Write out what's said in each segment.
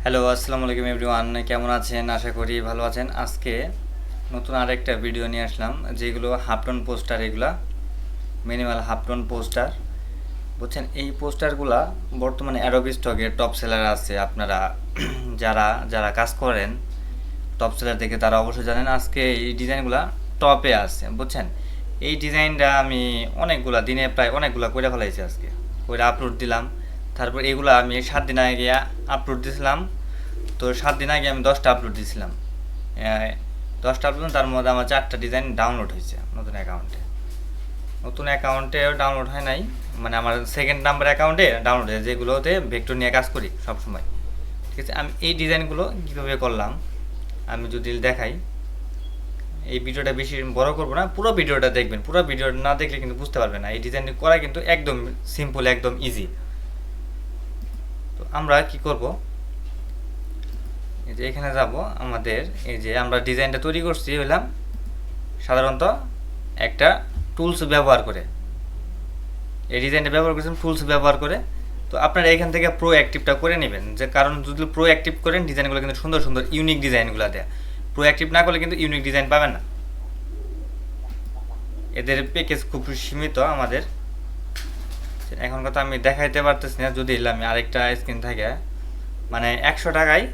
Hello, আসসালামু আলাইকুম everyone. কেমন আছেন? আশা করি ভালো আছেন। আজকে নতুন আরেকটা ভিডিও নিয়ে আসলাম, যেগুলো হাফটন পোস্টার, এগুলা মিনিমাল হাফটন পোস্টার। বুঝছেন, এই পোস্টারগুলা বর্তমানে অ্যাডোবি স্টকে টপ সেলার আছে। আপনারা যারা যারা কাজ করেন টপ সেলার থেকে তারা অবশ্যই জানেন। আজকে এই ডিজাইনগুলা টপে আছে, বুঝছেন। এই ডিজাইনটা আমি অনেকগুলা দিনে প্রায় অনেকগুলা করে ফেলাইছি, আজকে করে আপলোড দিলাম। তারপর এগুলো আমি 7 দিন আগে আপলোড দিয়েছিলাম। তো 7 দিন আগে আমি 10টা আপলোড দিয়েছিলাম। 10টা আপলোড, তার মধ্যে আমার 4টা ডিজাইন ডাউনলোড হয়েছে নতুন অ্যাকাউন্টে। নতুন অ্যাকাউন্টে ডাউনলোড হয় নাই, মানে আমার সেকেন্ড নাম্বার অ্যাকাউন্টে ডাউনলোড হয়েছে, যেগুলোতে ভেক্টর নিয়ে কাজ করি সব সময়। ঠিক আছে, আমি এই ডিজাইনগুলো কীভাবে করলাম আমি যদি দেখাই। এই ভিডিওটা বেশি বড় করবো না, পুরো ভিডিওটা দেখবেন। পুরো ভিডিওটা না দেখলে কিন্তু বুঝতে পারবেন না। এই ডিজাইন করা কিন্তু একদম সিম্পল, একদম ইজি। তো আমরা কি করব, এই যে এখানে যাব আমাদের, এই যে আমরা ডিজাইনটা তৈরি করছি হইলাম সাধারণত একটা টুলস ব্যবহার করে। এই ডিজাইনটা ব্যবহার করছেন টুলস ব্যবহার করে। তো আপনারা এখান থেকে প্রো অ্যাক্টিভটা করে নেবেন, যে কারণ যদি প্রো অ্যাক্টিভ করেন ডিজাইনগুলো কিন্তু সুন্দর সুন্দর ইউনিক ডিজাইনগুলো দেয়। প্রো অ্যাক্টিভ না করলে কিন্তু ইউনিক ডিজাইন পাবেন না। এদের প্যাকেজ খুব সীমিত আমাদের। এখন কথা আমি দেখাইতে পারতেছি না, যদি আমি আরেকটা স্ক্রিন থাকে, মানে 100 টাকায়,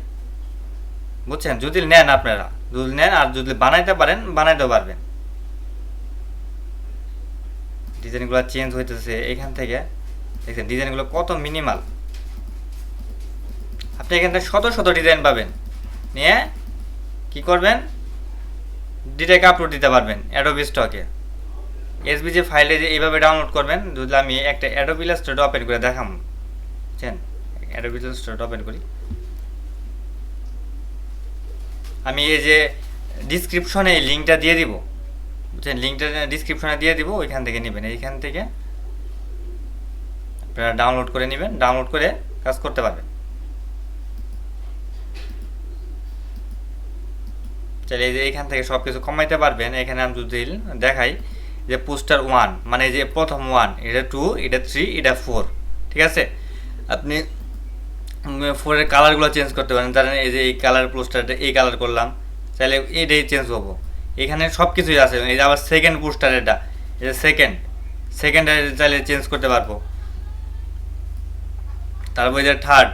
বুঝছেন, যদি নেন আপনারা, যদি নেন আর যদি বানাইতে পারেন বানাইতেও পারবেন। ডিজাইনগুলো চেঞ্জ হইতেছে এখান থেকে, দেখছেন ডিজাইনগুলো কত মিনিমাল। আপনি এখান থেকে শত শত ডিজাইন পাবেন, নিয়ে কি করবেন, ডিরেক্ট আপলোড দিতে পারবেন অ্যাডোবি স্টকে। এসবিজি ফাইলে যে এইভাবে ডাউনলোড করবেন। যদি আমি একটা অ্যাডোবি ইলাস্ট্রেটর ওপেন করে দেখাম, বুঝছেন, অ্যাডোবি ইলাস্ট্রেটর ওপেন করি। আমি এই যে ডিসক্রিপশনে এই লিঙ্কটা দিয়ে দিব, বুঝছেন, লিঙ্কটা ডিসক্রিপশনে দিয়ে দিব, ওইখান থেকে নেবেন। এইখান থেকে আপনারা ডাউনলোড করে নেবেন, ডাউনলোড করে কাজ করতে পারবেন। চাইলে এই যে এইখান থেকে সব কিছু কমাইতে পারবেন। এখানে আমি যদি দেখাই যে পোস্টার 1, মানে যে প্রথম 1, এটা 2, এটা 3, এটা 4, ঠিক আছে। আপনি 4-এর কালারগুলো চেঞ্জ করতে পারেন। ধরেন এই যে এই কালার পোস্টারটা এই কালার করলাম, চাইলে এইটাই চেঞ্জ হবো। এখানে সব কিছুই আছে। এই যে আবার সেকেন্ড পোস্টার, এটা এই যে সেকেন্ডে চাইলে চেঞ্জ করতে পারবো। তারপর এই যে থার্ড,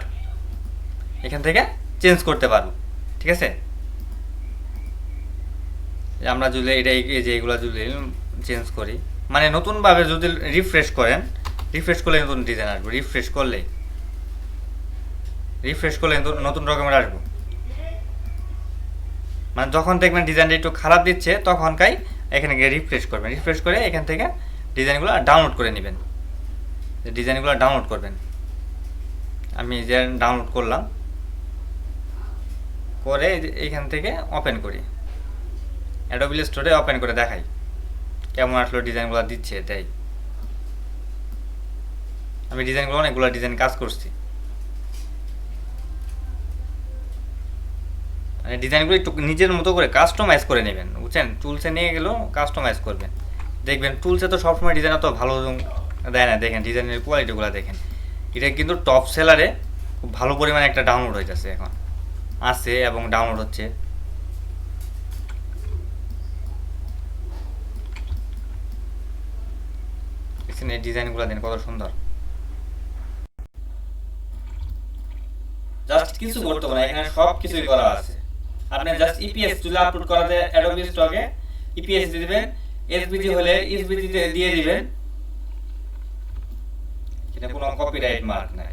এখান থেকে চেঞ্জ করতে পারবো, ঠিক আছে। আমরা যদি এটা এই যে এগুলো যদি চেঞ্জ করি, মানে নতুনভাবে যদি রিফ্রেশ করেন, রিফ্রেশ করলে নতুন ডিজাইন আসবে। রিফ্রেশ করলে নতুন রকমের আসবো। মানে যখন দেখবেন ডিজাইনটা একটু খারাপ দিচ্ছে, তখনকাই এখানে গিয়ে রিফ্রেশ করবেন। রিফ্রেশ করে এখান থেকে ডিজাইনগুলো ডাউনলোড করে নেবেন। ডিজাইনগুলো ডাউনলোড করবেন। আমি যে ডাউনলোড করলাম, করে এইখান থেকে ওপেন করি, অ্যাডোবি স্টোরে ওপেন করে দেখাই কেমন আসলো ডিজাইনগুলো দিচ্ছে। তাই আমি ডিজাইনগুলো অনেকগুলো ডিজাইন কাজ করছি। মানে ডিজাইনগুলো একটু নিজের মতো করে কাস্টমাইজ করে নেবেন, বুঝছেন। টুলসে নিয়ে গেলেও কাস্টমাইজ করবেন। দেখবেন টুলসে তো সবসময় ডিজাইন অত ভালো দেয় না। দেখেন ডিজাইনের কোয়ালিটিগুলো দেখেন। এটা কিন্তু টপ সেলারে খুব ভালো পরিমাণে একটা ডাউনলোড হয়ে যাচ্ছে, এখন আছে এবং ডাউনলোড হচ্ছে। দেখছেন এই ডিজাইনগুলো দেন কত সুন্দর। জাস্ট কিছু করতে হবে না, এখানে সব কিছুই করা আছে। আপনি জাস্ট ইপিএস যদি আপলোড করা যায় অ্যাডোবি স্টকে, ইপিএস দিয়ে দিবেন। এসবিজি হলে এসবিজি দিয়ে দিবেন, এটা কোনো কপিরাইট মার্ক নাই।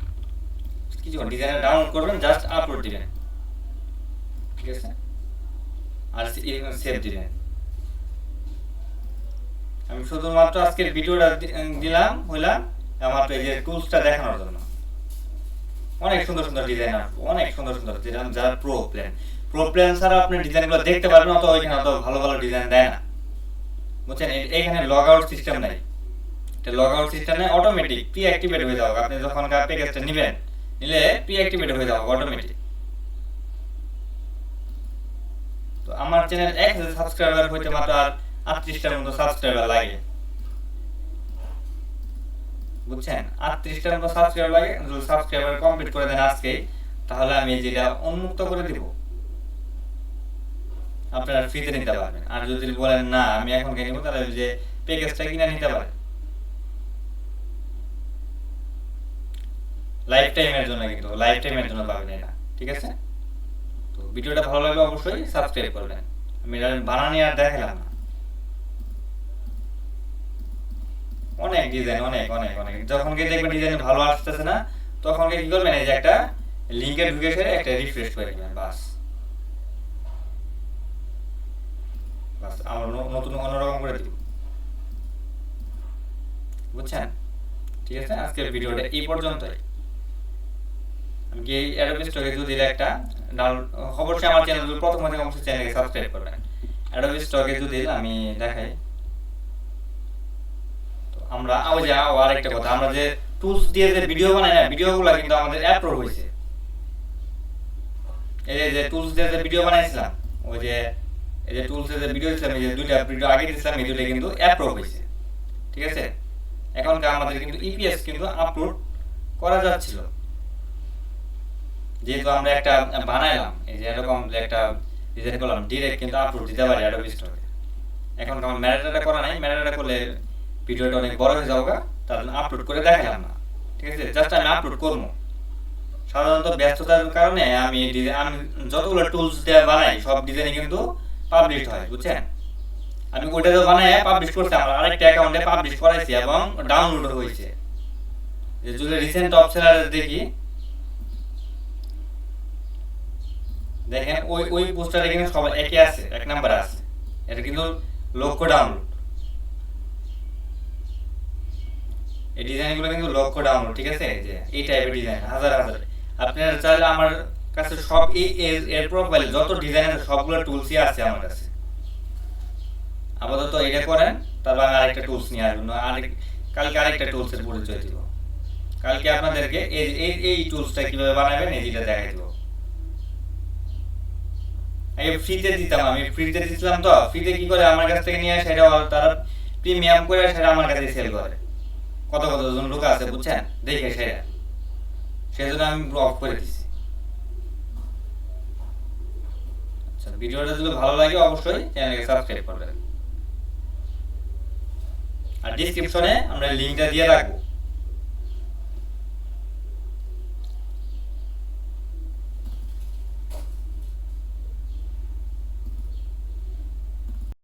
কিছু ডিজাইন ডাউনলোড করবেন, জাস্ট আপলোড দিবেন, ঠিক আছে, আর সেভ দিবেন। আমি শুধুমাত্র আজকের ভিডিওটা দিলাম হইলাম আমার এই যে টুলসটা দেখানোর জন্য। অনেক সুন্দর সুন্দর ডিজাইন আসবে, অনেক সুন্দর সুন্দর ডিজাইন। যারা প্রো প্ল্যান ছাড়া আপনি ডিজাইনগুলো দেখতে পারবেন, অত ওইখানে অত ভালো ভালো ডিজাইন দেয় না, বুঝছেন। এইখানে লগ আউট সিস্টেম নাই। এটা লগ আউট সিস্টেমে অটোমেটিক প্রি অ্যাক্টিভেট হয়ে যাবে। আপনি যখন প্যাকেজটা নেবেন, নিলে প্রি অ্যাক্টিভেট হয়ে যাবে অটোমেটিক। তো আমার চ্যানেল 1000 সাবস্ক্রাইবার হইতে মাত্র আর 38টার মতো সাবস্ক্রাইবার লাগে, বুঝছেন। 38টার মতো সাবস্ক্রাইবার লাগে। যদি সাবস্ক্রাইবার কমপ্লিট করে দেন আজকে, তাহলে আমি যেটা উন্মুক্ত করে দিব, আপনারা ফ্রিতে নিতে পারবেন। আর যদি বলেন না আমি এখন কিনবো, তাহলে যে প্যাকেজটা কিনে নিতে পারেন লাইফ টাইমের জন্য, কিন্তু লাইফ টাইমের জন্য পাবেন এটা, ঠিক আছে? তো ভিডিওটা ভালো লাগলে অবশ্যই সাবস্ক্রাইব করবেন। আমি বানানি আর দেখালাম না, অনেক ডিজাইন, অনেক অনেক অনেক। যখন কি দেখবেন ডিজাইন ভালো আসতেছে না, তখন কি করবেন, এই যে একটা লিংকে ঢুকে সেরে একটা রিফ্রেশ করে দিবেন, বাস বাস আমরা নতুন অন্যরকম করে দিব, বুঝছেন? ঠিক আছে, আজকের ভিডিওটা এই পর্যন্তই। আমি কি অ্যাডোবি স্টকে যদি একটা অবশ্যই আমার চ্যানেল প্রথম থেকে অবশ্যই চ্যানেলকে সাবস্ক্রাইব করবেন। অ্যাডোবি স্টকে যদি আমি দেখাই, আমরা ওই যে আরেকটা কথা, আমরা যে টুলস দিয়ে যে ভিডিও বানাই না, ভিডিওগুলো কিন্তু আমাদের অ্যাপ্রুভ হয়েছে। এই যে টুলস দিয়ে যে ভিডিও বানাইছিলাম, ওই যে এই যে টুলস দিয়ে ভিডিও দিছিলাম, এই যে দুইটা ভিডিও আগে দিছিলাম, এই দুইটা কিন্তু অ্যাপ্রুভ হয়েছে, ঠিক আছে? এখনকার আমাদের কিন্তু ইপিএস কিন্তু আপলোড করা যাচ্ছিল, যেহেতু আমরা একটা বানাইলাম, এই যে এরকম যে একটা ডিজাইন করলাম, ডিরেক্ট কিন্তু আপলোড দিতে পারি অ্যাডোবি স্টোরে। এখন আমার ম্যাটারটা করা নাই, ম্যাটারটা করলে ভিডিওটা অনেক বড় হয়ে যাবে, তার জন্য আপলোড করে দেখালাম না, ঠিক আছে? জাস্ট আমি আপলোড করবো। সাধারণত ব্যস্ততার কারণে আমি যতগুলো টুলস দিয়ে বানাই সব ডিজাইন কিন্তু পাবলিশ হয়, বুঝছেন? আমি ওইটা তো বানাই পাবলিশ করছি, আমার আরেকটা অ্যাকাউন্টে পাবলিশ করাইছি এবং ডাউনলোড হয়েছে। যদি রিসেন্ট টপ সেলার দেখি, দেখেন ওই ওই পোস্টারে কিন্তু সবাই একই আছে, এক নাম্বার আছে, এটা কিন্তু লক্ষ্য ডাউনলোড, এই ডিজাইনগুলো কিন্তু লক্ষ্য ডাউনলোড, ঠিক আছে? যে এই টাইপের ডিজাইন হাজার হাজার। আপনারা চাইলে আমার কাছে সব এই এর প্রোফাইলে যত ডিজাইন আছে সবগুলো টুলসই আছে আমার কাছে। আপাতত এটা করেন, তারপর আমি আরেকটা টুলস নিয়ে আসবো, কালকে আরেকটা টুলসের পরিচয় দিব। কালকে আপনাদেরকে এই এই এই টুলসটা কিভাবে বানাবেন এই যেটা দেখাই দেবো। আগে ফ্রিতে দিতাম, আমি ফ্রিতে দিছিলাম, তো ফ্রিতে কি করে আমার কাছ থেকে নিয়ে সেটা তারা প্রিমিয়াম করে সেটা আমার কাছে সেল করে। কত কত জন লোক আছে, বুঝছেন? দেখে সেটা, সেজন্য আমি অফ করে দিছি। আচ্ছা, ভিডিওটা যদি ভালো লাগে অবশ্যই চ্যানেলকে সাবস্ক্রাইব করবেন, আর ডেসক্রিপশনে আমরা লিংকটা দিয়ে রাখবো।